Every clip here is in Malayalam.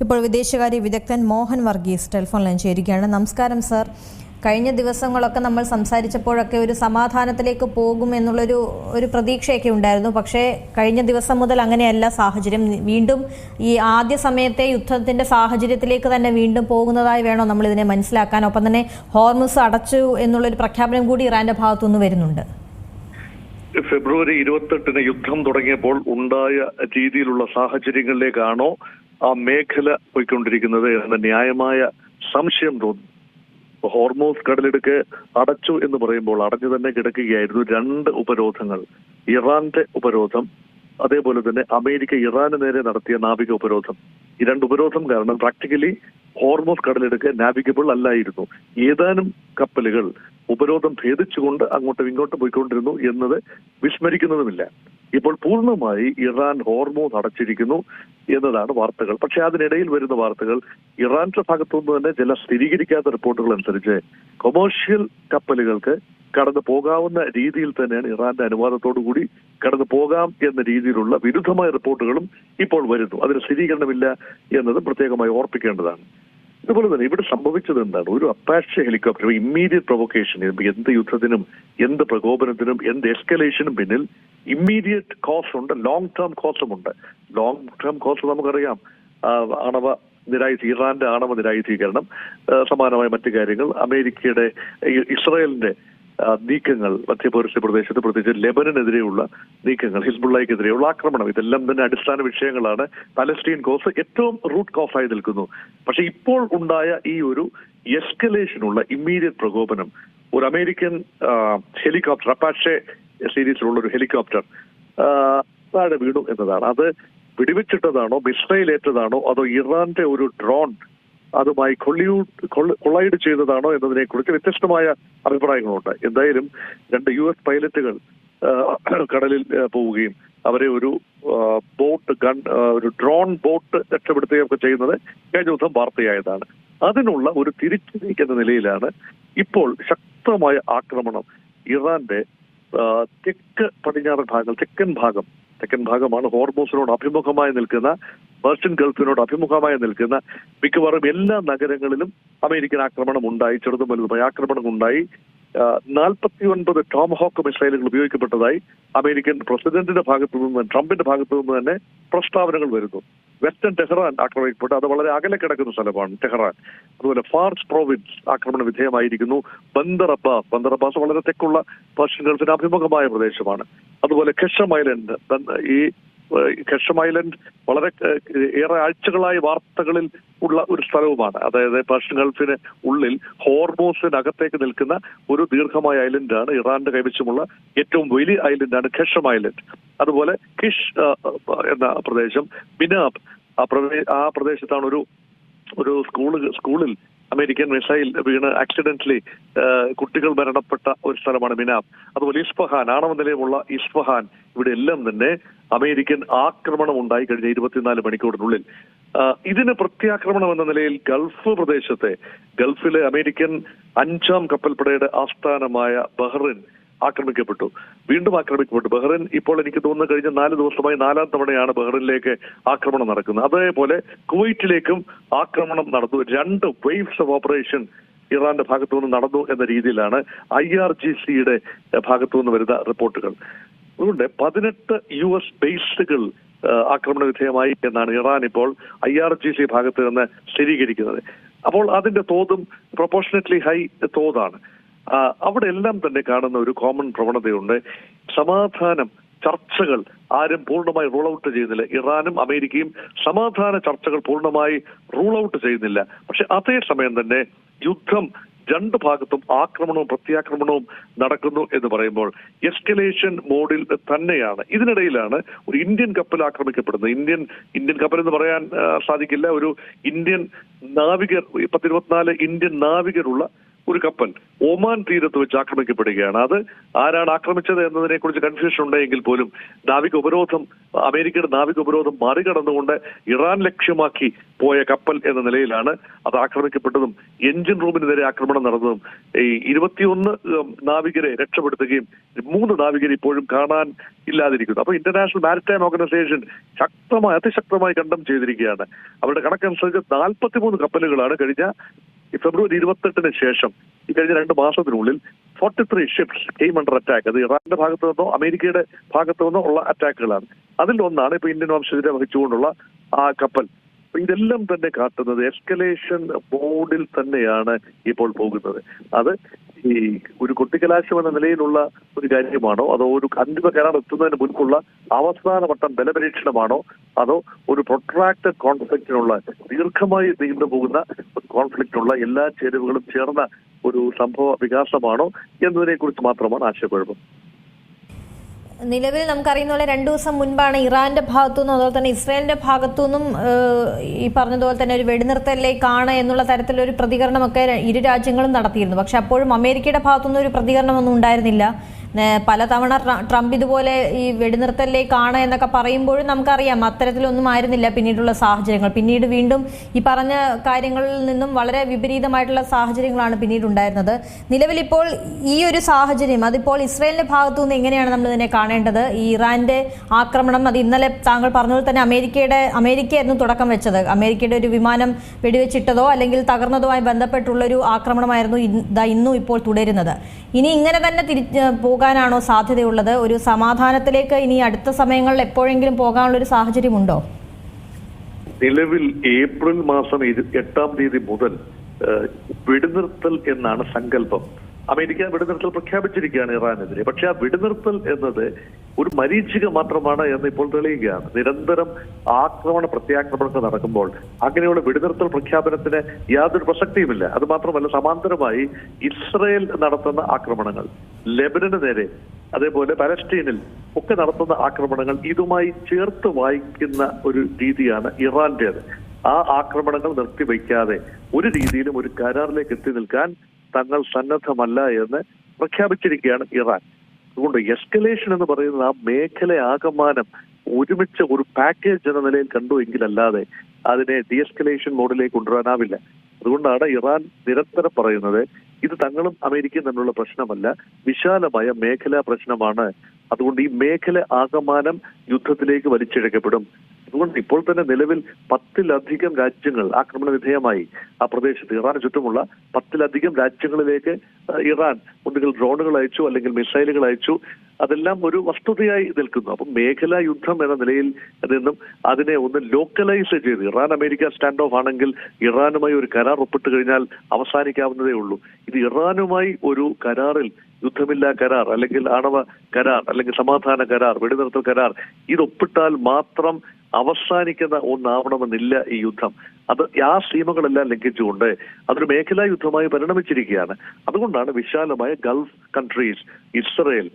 ഇപ്പോൾ വിദേശകാര്യ വിദഗ്ധൻ മോഹൻ വർഗീസ് ടെലിഫോൺ ലൈൻ ചേരുകയാണ്. നമസ്കാരം സർ. കഴിഞ്ഞ ദിവസങ്ങളൊക്കെ നമ്മൾ സംസാരിച്ചപ്പോഴൊക്കെ ഒരു സമാധാനത്തിലേക്ക് പോകും എന്നുള്ളൊരു പ്രതീക്ഷയൊക്കെ ഉണ്ടായിരുന്നു. പക്ഷേ കഴിഞ്ഞ ദിവസം മുതൽ അങ്ങനെയല്ല സാഹചര്യം. വീണ്ടും ഈ ആദ്യ സമയത്തെ യുദ്ധത്തിന്റെ സാഹചര്യത്തിലേക്ക് തന്നെ വീണ്ടും പോകുന്നതായി വേണോ നമ്മൾ ഇതിനെ മനസ്സിലാക്കാൻ? ഒപ്പം തന്നെ ഹോർമുസ് അടച്ചു എന്നുള്ളൊരു പ്രഖ്യാപനം കൂടി ഇറാന്റെ ഭാഗത്തുനിന്ന് വരുന്നുണ്ട്. ഫെബ്രുവരി 28 യുദ്ധം തുടങ്ങിയപ്പോൾ ഉണ്ടായ രീതിയിലുള്ള സാഹചര്യങ്ങളിലേക്കാണോ ആ മേഖല പോയിക്കൊണ്ടിരിക്കുന്നത് എന്ന ന്യായമായ സംശയം തോന്നുന്നു. ഹോർമൂസ് കടലിടുക്ക് അടച്ചു എന്ന് പറയുമ്പോൾ അടഞ്ഞു തന്നെ കിടക്കുകയായിരുന്നു. 2 ഉപരോധങ്ങൾ, ഇറാന്റെ ഉപരോധം, അതേപോലെ തന്നെ അമേരിക്ക ഇറാന് നേരെ നടത്തിയ നാവിക ഉപരോധം. ഈ 2 ഉപരോധം കാരണം പ്രാക്ടിക്കലി ഹോർമൂസ് കടലിടുക്ക് നാവിഗബിൾ അല്ലായിരുന്നു. ഏതാനും കപ്പലുകൾ ഉപരോധം ഭേദിച്ചുകൊണ്ട് അങ്ങോട്ടും ഇങ്ങോട്ടും പോയിക്കൊണ്ടിരുന്നു എന്നത് വിസ്മരിക്കുന്നതുമില്ല. ഇപ്പോൾ പൂർണ്ണമായി ഇറാൻ ഹോർമൂസ് അടച്ചിരിക്കുന്നു എന്നതാണ് വാർത്തകൾ. പക്ഷെ അതിനിടയിൽ വരുന്ന വാർത്തകൾ ഇറാന്റെ ഭാഗത്തുനിന്ന് തന്നെ ചില സ്ഥിരീകരിക്കാത്ത റിപ്പോർട്ടുകൾ അനുസരിച്ച് കൊമേഴ്ഷ്യൽ കപ്പലുകൾക്ക് കടന്നു പോകാവുന്ന രീതിയിൽ തന്നെയാണ് ഇറാന്റെ അനുവാദത്തോടു കൂടി കടന്നു പോകാം എന്ന രീതിയിലുള്ള വിരുദ്ധമായ റിപ്പോർട്ടുകളും ഇപ്പോൾ വരുന്നു. അതിന് സ്ഥിരീകരണമില്ല എന്നത് പ്രത്യേകമായി ഓർപ്പിക്കേണ്ടതാണ്. ഇതുപോലെ തന്നെ ഇവിടെ സംഭവിച്ചത് എന്താണ്? ഒരു അപ്പാഷെ ഹെലികോപ്റ്റർ ഇമ്മീഡിയറ്റ് പ്രൊവോക്കേഷൻ, എന്ത് യുദ്ധത്തിനും എന്ത് പ്രകോപനത്തിനും എന്ത് എസ്കലേഷനും പിന്നിൽ ഇമ്മീഡിയറ്റ് കോസ്റ്റ് ഉണ്ട്, ലോങ് ടേം കോസ്റ്റുമുണ്ട്. ലോങ് ടേം കോസ്റ്റ് നമുക്കറിയാം. ഇറാന്റെ ആണവ നിരായുധീകരണം, സമാനമായ മറ്റു കാര്യങ്ങൾ, അമേരിക്കയുടെ ഇസ്രായേലിന്റെ നീക്കങ്ങൾ, മധ്യപൗരസ്ത്യ പ്രദേശത്ത് പ്രത്യേകിച്ച് ലെബനനെതിരെയുള്ള നീക്കങ്ങൾ, ഹിസ്ബുള്ളയ്ക്കെതിരെയുള്ള ആക്രമണം, ഇതെല്ലാം തന്നെ അടിസ്ഥാന വിഷയങ്ങളാണ്. പലസ്തീൻ കോസ് ഏറ്റവും റൂട്ട് കോസായി നിൽക്കുന്നു. പക്ഷെ ഇപ്പോൾ ഉണ്ടായ ഈ ഒരു എസ്കലേഷനുള്ള ഇമ്മീഡിയറ്റ് പ്രകോപനം ഒരു അമേരിക്കൻ ഹെലികോപ്റ്റർ, അപ്പാഷെ സീരീസിലുള്ള ഒരു ഹെലികോപ്റ്റർ താഴെ വീണു എന്നതാണ്. അത് വെടിവെച്ചിട്ടതാണോ, മിസൈൽ ഏറ്റതാണോ, അതോ ഇറാന്റെ ഒരു ഡ്രോൺ അതുമായി കൊളൈഡ് ചെയ്തതാണോ എന്നതിനെ കുറിച്ച് വ്യത്യസ്തമായ അഭിപ്രായങ്ങളുണ്ട്. എന്തായാലും 2 US പൈലറ്റുകൾ കടലിൽ പോവുകയും അവരെ ഒരു ഒരു ഡ്രോൺ ബോട്ട് രക്ഷപ്പെടുത്തുകയൊക്കെ ചെയ്യുന്നത് കഴിഞ്ഞ ദിവസം വാർത്തയായതാണ്. അതിനുള്ള ഒരു തിരിച്ചടി എന്ന നിലയിലാണ് ഇപ്പോൾ ശക്തമായ ആക്രമണം ഇറാന്റെ തെക്കൻ ഭാഗമാണ് ഹോർമൂസിനോട് അഭിമുഖമായി നിൽക്കുന്ന, പേർഷ്യൻ ഗൾഫിനോട് അഭിമുഖമായി നിൽക്കുന്ന മിക്കവാറും എല്ലാ നഗരങ്ങളിലും അമേരിക്കൻ ആക്രമണം ഉണ്ടായി. ചെറുതും വലുതുമായ ആക്രമണം ഉണ്ടായി. 49 ടോംഹോക്ക് മിസൈലുകൾ ഉപയോഗിക്കപ്പെട്ടതായി അമേരിക്കൻ പ്രസിഡന്റിന്റെ ഭാഗത്തു നിന്ന്, ട്രംപിന്റെ ഭാഗത്തു നിന്ന് തന്നെ പ്രസ്താവനകൾ വരുന്നു. വെസ്റ്റേൺ ടെഹ്റാൻ ആക്രമിക്കപ്പെട്ടു. അത് വളരെ അകലെ കിടക്കുന്ന സ്ഥലമാണ് ടെഹ്റാൻ. അതുപോലെ ഫാർസ് പ്രോവിൻസ് ആക്രമണ വിധേയമായിരിക്കുന്നു. ബന്ദർ അബ്ബാസ് വളരെ തെക്കുള്ള പേർഷ്യൻ ഗൾഫിന് അഭിമുഖമായ പ്രദേശമാണ്. അതുപോലെ ഖെഷം ഐലൻഡ്, ഈ ഖെഷം ഐലൻഡ് വളരെ ഏറെ ആഴ്ചകളായി വാർത്തകളിൽ ഉള്ള ഒരു സ്ഥലവുമാണ്. അതായത് പേർഷ്യൻ ഗൾഫിന് ഉള്ളിൽ ഹോർമൂസിനകത്തേക്ക് നിൽക്കുന്ന ഒരു ദീർഘമായ ഐലൻഡാണ്. ഇറാന്റെ കൈവശമുള്ള ഏറ്റവും വലിയ ഐലൻഡാണ് ഖെഷം ഐലൻഡ്. അതുപോലെ കിഷ് എന്ന പ്രദേശം, മിനാബ്, ആ പ്രദേശത്താണ് ഒരു സ്കൂളിൽ അമേരിക്കൻ മിസൈൽ വീണ് ആക്സിഡന്റലി കുട്ടികൾ മരണപ്പെട്ട ഒരു സ്ഥലമാണ് മിനാബ്. അതുപോലെ ഇസ്ഫഹാൻ, ആണവ നിലയമുള്ള ഇസ്ഫഹാൻ, ഇവിടെ എല്ലാം തന്നെ അമേരിക്കൻ ആക്രമണം ഉണ്ടായി കഴിഞ്ഞ 24 മണിക്കൂറിനുള്ളിൽ. ഇതിന് പ്രത്യാക്രമണം എന്ന നിലയിൽ ഗൾഫിലെ അമേരിക്കൻ 5ാം കപ്പൽപ്പടയുടെ ആസ്ഥാനമായ ബഹ്റിൻ വീണ്ടും ആക്രമിക്കപ്പെട്ടു. ബഹ്റിൻ ഇപ്പോൾ എനിക്ക് തോന്നുന്നു കഴിഞ്ഞ 4 ദിവസമായി 4ാം തവണയാണ് ബഹ്റിനിലേക്ക് ആക്രമണം നടക്കുന്നത്. അതേപോലെ കുവൈറ്റിലേക്കും ആക്രമണം നടന്നു. 2 വേവ്സ് ഓഫ് ഓപ്പറേഷൻ ഇറാന്റെ ഭാഗത്തു നിന്ന് നടന്നു എന്ന രീതിയിലാണ് IRGCയുടെ ഭാഗത്തു നിന്ന് വരുന്ന റിപ്പോർട്ടുകൾ. അതുകൊണ്ട് 18 US ബേസുകൾ ആക്രമണ വിധേയമായി എന്നാണ് ഇറാൻ ഇപ്പോൾ IRGC ഭാഗത്ത് നിന്ന് സ്ഥിരീകരിക്കുന്നത്. അപ്പോൾ അതിന്റെ തോതും പ്രൊപ്പോർഷനറ്റ്ലി ഹൈ തോതാണ്. അവിടെ എല്ലാം തന്നെ കാണുന്ന ഒരു കോമൺ പ്രവണതയുണ്ട്. സമാധാനം ചർച്ചകൾ ആരും പൂർണ്ണമായി റൂൾ ഔട്ട് ചെയ്യുന്നില്ല. ഇറാനും അമേരിക്കയും സമാധാന ചർച്ചകൾ പൂർണ്ണമായി റൂൾ ഔട്ട് ചെയ്യുന്നില്ല. പക്ഷെ അതേസമയം തന്നെ യുദ്ധം 2 ഭാഗത്തും ആക്രമണവും പ്രത്യാക്രമണവും നടക്കുന്നു എന്ന് പറയുമ്പോൾ എസ്കലേഷൻ മോഡിൽ തന്നെയാണ്. ഇതിനിടയിലാണ് ഒരു ഇന്ത്യൻ കപ്പൽ ആക്രമിക്കപ്പെടുന്നത്. ഇന്ത്യൻ കപ്പൽ എന്ന് പറയാൻ സാധിക്കില്ല. ഒരു ഇന്ത്യൻ നാവികർ, 24 ഇന്ത്യൻ നാവികരുള്ള ഒരു കപ്പൽ ഒമാൻ തീരത്ത് വെച്ച് ആക്രമിക്കപ്പെടുകയാണ്. അത് ആരാണ് ആക്രമിച്ചത് എന്നതിനെ കുറിച്ച് കൺഫ്യൂഷൻ ഉണ്ടെങ്കിൽ പോലും അമേരിക്കയുടെ നാവിക ഉപരോധം മറികടന്നുകൊണ്ട് ഇറാൻ ലക്ഷ്യമാക്കി പോയ കപ്പൽ എന്ന നിലയിലാണ് അത് ആക്രമിക്കപ്പെട്ടതും എഞ്ചിൻ റൂമിന് നേരെ ആക്രമണം നടന്നതും. ഈ 21 നാവികരെ രക്ഷപ്പെടുത്തുകയും 3 നാവികരെ ഇപ്പോഴും കാണാൻ ഇല്ലാതിരിക്കുന്നു. അപ്പൊ ഇന്റർനാഷണൽ മാരിടൈം ഓർഗനൈസേഷൻ അതിശക്തമായി കണ്ടം ചെയ്തിരിക്കുകയാണ്. അവരുടെ കണക്കനുസരിച്ച് 43 കപ്പലുകളാണ് കഴിഞ്ഞ ഫെബ്രുവരി 28 ശേഷം ഈ കഴിഞ്ഞ 2 മാസത്തിനുള്ളിൽ 43 ഷിപ്സ് കെയിം അണ്ടർ അറ്റാക്ക്. അത് ഇറാന്റെ ഭാഗത്തു നിന്നോ അമേരിക്കയുടെ ഭാഗത്തു നിന്നോ ഉള്ള അറ്റാക്കുകളാണ്. അതിൽ ഒന്നാണ് ഇപ്പൊ ഇന്ത്യൻ വംശജരെ വഹിച്ചുകൊണ്ടുള്ള ആ കപ്പൽ. ഇതെല്ലാം തന്നെ കാട്ടുന്നത് എസ്കലേഷൻ മോഡിൽ തന്നെയാണ് ഇപ്പോൾ പോകുന്നത്. അത് ഈ ഒരു കൊട്ടിക്കലാശം എന്ന നിലയിലുള്ള ഒരു കാര്യമാണോ, അതോ ഒരു അന്തിമ കരാർ എത്തുന്നതിന് മുൻപുള്ള അവസാനവട്ടം ബലപരീക്ഷണമാണോ, അതോ ഒരു പ്രൊട്രാക്റ്റഡ് കോൺഫ്ലിക്റ്റിനുള്ള ദീർഘമായി നീണ്ടുപോകുന്ന ഒരു കോൺഫ്ലിക്റ്റിനുള്ള എല്ലാ ചേരുവകളും ചേർന്ന ഒരു സംഭവ വികാസമാണോ എന്നതിനെ കുറിച്ച് മാത്രമാണ് ആശയക്കുഴപ്പം. നിലവിൽ നമുക്കറിയുന്ന പോലെ 2 ദിവസം മുൻപാണ് ഇറാന്റെ ഭാഗത്തുനിന്നും അതുപോലെ തന്നെ ഇസ്രായേലിന്റെ ഭാഗത്തുനിന്നും ഈ പറഞ്ഞതുപോലെ തന്നെ ഒരു വെടിനിർത്തലിലേക്കാണ് എന്നുള്ള തരത്തിലൊരു പ്രതികരണമൊക്കെ ഇരു രാജ്യങ്ങളും നടത്തിയിരുന്നു. പക്ഷെ അപ്പോഴും അമേരിക്കയുടെ ഭാഗത്തുനിന്നും ഒരു പ്രതികരണമൊന്നും ഉണ്ടായിരുന്നില്ല. പലതവണ ട്രംപ് ഇതുപോലെ ഈ വെടിനിർത്തലിലേക്കാണ് എന്നൊക്കെ പറയുമ്പോഴും നമുക്കറിയാം അത്തരത്തിലൊന്നും ആയിരുന്നില്ല പിന്നീടുള്ള സാഹചര്യങ്ങൾ. പിന്നീട് വീണ്ടും ഈ പറഞ്ഞ കാര്യങ്ങളിൽ നിന്നും വളരെ വിപരീതമായിട്ടുള്ള സാഹചര്യങ്ങളാണ് പിന്നീട് ഉണ്ടായിരുന്നത്. നിലവിലിപ്പോൾ ഈ ഒരു സാഹചര്യം അതിപ്പോൾ ഇസ്രായേലിന്റെ ഭാഗത്തു നിന്ന് എങ്ങനെയാണ് നമ്മൾ ഇതിനെ കാണേണ്ടത്? ഈ ഇറാന്റെ ആക്രമണം അത് ഇന്നലെ താങ്കൾ പറഞ്ഞതുപോലെ തന്നെ അമേരിക്കയായിരുന്നു തുടക്കം വെച്ചത്. അമേരിക്കയുടെ ഒരു വിമാനം വെടിവെച്ചിട്ടതോ അല്ലെങ്കിൽ തകർന്നതുമായി ബന്ധപ്പെട്ടുള്ളൊരു ആക്രമണമായിരുന്നു ഇന്നും ഇപ്പോൾ തുടരുന്നത്. ഇനി ഇങ്ങനെ തന്നെ പോകാനാണോ സാധ്യതയുള്ളത്? ഒരു സമാധാനത്തിലേക്ക് ഇനി അടുത്ത സമയങ്ങളിൽ എപ്പോഴെങ്കിലും പോകാനുള്ള ഒരു സാഹചര്യമുണ്ടോ? നിലവിൽ ഏപ്രിൽ മാസം 8-ാം തീയതി മുതൽ വെടിനിർത്തൽ എന്നാണ് സങ്കല്പം. അമേരിക്ക വെടിനിർത്തൽ പ്രഖ്യാപിച്ചിരിക്കുകയാണ് ഇറാനെതിരെ. പക്ഷെ ആ വെടിനിർത്തൽ എന്നത് ഒരു മരീചിക മാത്രമാണ് എന്ന് ഇപ്പോൾ തെളിയുകയാണ്. നിരന്തരം പ്രത്യാക്രമണങ്ങൾ നടക്കുമ്പോൾ അങ്ങനെയുള്ള വെടിനിർത്തൽ പ്രഖ്യാപനത്തിന് യാതൊരു പ്രസക്തിയുമില്ല. അത് മാത്രമല്ല, സമാന്തരമായി ഇസ്രയേൽ നടത്തുന്ന ആക്രമണങ്ങൾ, ലെബനന് നേരെ, അതേപോലെ പലസ്തീനിൽ ഒക്കെ നടത്തുന്ന ആക്രമണങ്ങൾ ഇതുമായി ചേർത്ത് വായിക്കുന്ന ഒരു രീതിയാണ് ഇറാന്റേത്. ആ ആക്രമണങ്ങൾ നിർത്തിവെക്കാതെ ഒരു രീതിയിലും ഒരു കരാറിലേക്ക് എത്തി നിൽക്കാൻ തങ്ങൾ സന്നദ്ധമല്ല എന്ന് പ്രഖ്യാപിച്ചിരിക്കുകയാണ് ഇറാൻ. അതുകൊണ്ട് എസ്കലേഷൻ എന്ന് പറയുന്നത് ആ മേഖല ആകമാനം ഒരുമിച്ച് ഒരു പാക്കേജ് എന്ന നിലയിൽ കണ്ടു എങ്കിലല്ലാതെ അതിനെ ഡീഎസ്കലേഷൻ മോഡിലേക്ക് കൊണ്ടുവരാനാവില്ല. അതുകൊണ്ടാണ് ഇറാൻ നിരന്തരം പറയുന്നത് ഇത് തങ്ങളും അമേരിക്കയും തമ്മിലുള്ള പ്രശ്നമല്ല, വിശാലമായ മേഖലാ പ്രശ്നമാണ്. അതുകൊണ്ട് ഈ മേഖല ആകമാനം യുദ്ധത്തിലേക്ക് വലിച്ചിഴക്കപ്പെടും. അതുകൊണ്ട് ഇപ്പോൾ തന്നെ നിലവിൽ 10-ലധികം രാജ്യങ്ങൾ ആക്രമണ വിധേയമായി. ആ പ്രദേശത്ത് ഇറാന് ചുറ്റുമുള്ള 10-ലധികം രാജ്യങ്ങളിലേക്ക് ഇറാൻ ഒന്നുകിൽ ഡ്രോണുകൾ അയച്ചു അല്ലെങ്കിൽ മിസൈലുകൾ അയച്ചു. അതെല്ലാം ഒരു വസ്തുതയായി നിൽക്കുന്നു. അപ്പം മേഖലാ യുദ്ധം എന്ന നിലയിൽ നിന്നും അതിനെ ഒന്ന് ലോക്കലൈസ് ചെയ്ത് ഇറാൻ അമേരിക്ക സ്റ്റാൻഡ് ഓഫ് ആണെങ്കിൽ ഇറാനുമായി ഒരു കരാർ ഒപ്പിട്ട് കഴിഞ്ഞാൽ അവസാനിക്കാവുന്നതേ ഉള്ളൂ. ഇത് ഇറാനുമായി ഒരു കരാറിൽ യുദ്ധമില്ലാ കരാർ അല്ലെങ്കിൽ ആണവ കരാർ അല്ലെങ്കിൽ സമാധാന കരാർ, വെടിനിർത്തൽ കരാർ ഇത് ഒപ്പിട്ടാൽ മാത്രം അവസാനിക്കുന്ന ഒന്നാവണമെന്നില്ല ഈ യുദ്ധം. അത് ആ സീമകളെല്ലാം ലംഘിച്ചുകൊണ്ട് അതൊരു മേഖലാ യുദ്ധമായി പരിണമിച്ചിരിക്കുകയാണ്. അതുകൊണ്ടാണ് വിശാലമായ ഗൾഫ് കൺട്രീസ്, ഇസ്രയേൽ,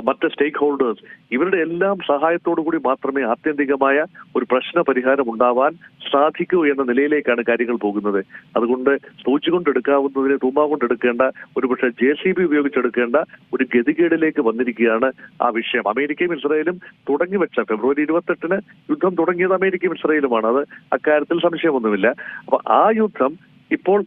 മറ്റ് സ്റ്റേക്ക് ഹോൾഡേഴ്സ് ഇവരുടെ എല്ലാം സഹായത്തോടു കൂടി മാത്രമേ ആത്യന്തികമായ ഒരു പ്രശ്ന പരിഹാരം ഉണ്ടാവാൻ സാധിക്കൂ എന്ന നിലയിലേക്കാണ് കാര്യങ്ങൾ പോകുന്നത്. അതുകൊണ്ട് സൂചി കൊണ്ടെടുക്കാവുന്നതിനെ തൂമ്പ കൊണ്ടെടുക്കേണ്ട, ഒരുപക്ഷെ JCB ഉപയോഗിച്ചെടുക്കേണ്ട ഒരു ഗതികേടിലേക്ക് വന്നിരിക്കുകയാണ് ആ വിഷയം. അമേരിക്കയും ഇസ്രയേലും തുടങ്ങിവെച്ച ഫെബ്രുവരി 28 യുദ്ധം തുടങ്ങിയത് അമേരിക്കയും ഇസ്രയേലുമാണ്. അത് അക്കാര്യത്തിൽ സംശയമൊന്നുമില്ല. അപ്പൊ ആ യുദ്ധം ഇപ്പോൾ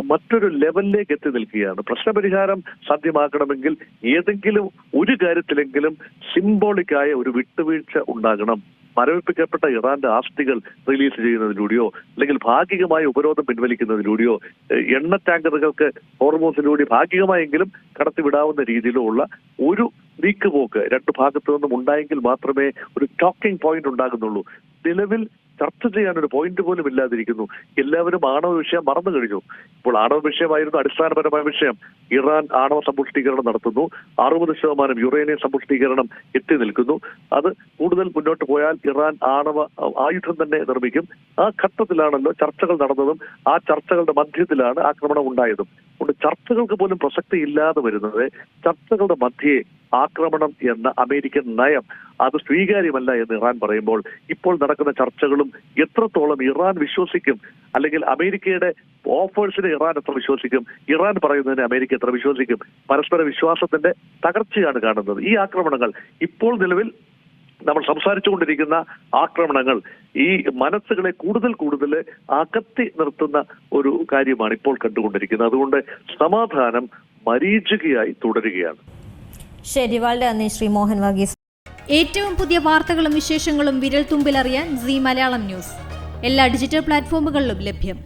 മറ്റൊരു ലെവലിലേക്ക് എത്തി നിൽക്കുകയാണ്. പ്രശ്നപരിഹാരം സാധ്യമാക്കണമെങ്കിൽ ഏതെങ്കിലും ഒരു കാര്യത്തിലെങ്കിലും സിംബോളിക്കായ ഒരു വിട്ടുവീഴ്ച ഉണ്ടാകണം. മരവിപ്പിക്കപ്പെട്ട ഇറാന്റെ ആസ്തികൾ റിലീസ് ചെയ്യുന്നതിലൂടെയോ അല്ലെങ്കിൽ ഭാഗികമായ ഉപരോധം പിൻവലിക്കുന്നതിലൂടെയോ എണ്ണ ടാങ്കറുകൾക്ക് ഹോർമോസിലൂടെ ഭാഗികമായെങ്കിലും കടത്തിവിടാവുന്ന രീതിയിലോ ഉള്ള ഒരു നീക്കുപോക്ക് 2 ഭാഗത്തു നിന്നും ഉണ്ടായെങ്കിൽ മാത്രമേ ഒരു ടോക്കിംഗ് പോയിന്റ് ഉണ്ടാകുന്നുള്ളൂ. നിലവിൽ ചർച്ച ചെയ്യാൻ ഒരു പോയിന്റ് പോലും ഇല്ലാതിരിക്കുന്നു. എല്ലാവരും ആണവ വിഷയം മറന്നു കഴിഞ്ഞു. ഇപ്പോൾ ആണവ വിഷയമായിരുന്നു അടിസ്ഥാനപരമായ വിഷയം. ഇറാൻ ആണവ സമ്പുഷ്ടീകരണം നടത്തുന്നു. 60% യുറേനിയം സമ്പുഷ്ടീകരണം എത്തി നിൽക്കുന്നു. അത് കൂടുതൽ മുന്നോട്ട് പോയാൽ ഇറാൻ ആയുധം തന്നെ നിർമ്മിക്കും. ആ ഘട്ടത്തിലാണല്ലോ ചർച്ചകൾ നടന്നതും ആ ചർച്ചകളുടെ മധ്യത്തിലാണ് ആക്രമണം ഉണ്ടായതും. അതുകൊണ്ട് ചർച്ചകൾക്ക് പോലും പ്രസക്തി ഇല്ലാതെ വരുന്നത് ചർച്ചകളുടെ മധ്യേ ആക്രമണം എന്ന അമേരിക്കൻ നയം അത് സ്വീകാര്യമല്ല എന്ന് ഇറാൻ പറയുമ്പോൾ ഇപ്പോൾ നടക്കുന്ന ചർച്ചകളും എത്രത്തോളം ഇറാൻ വിശ്വസിക്കും, അല്ലെങ്കിൽ അമേരിക്കയുടെ ഓഫേഴ്സിനെ ഇറാൻ എത്ര വിശ്വസിക്കും, ഇറാൻ പറയുന്നതിനെ അമേരിക്ക എത്ര വിശ്വസിക്കും, പരസ്പര വിശ്വാസത്തിന്റെ തകർച്ചയാണ് കാണുന്നത്. ഈ ആക്രമണങ്ങൾ ഇപ്പോൾ നിലവിൽ നമ്മൾ സംസാരിച്ചുകൊണ്ടിരിക്കുന്ന ആക്രമണങ്ങൾ ഈ മനസ്സുകളെ കൂടുതൽ അകത്തി നിർത്തുന്ന ഒരു കാര്യമാണ് ഇപ്പോൾ കണ്ടുകൊണ്ടിരിക്കുന്നത്. അതുകൊണ്ട് സമാധാനം മരീചികയായി തുടരുകയാണ്. ശരി, വളരെ നന്ദി ശ്രീ മോഹൻ വർഗീസ്. ഏറ്റവും പുതിയ വാർത്തകളും വിശേഷങ്ങളും വിരൽ തുമ്പിലറിയാൻ സീ മലയാളം ന്യൂസ് എല്ലാ ഡിജിറ്റൽ പ്ലാറ്റ്ഫോമുകളിലും ലഭ്യം.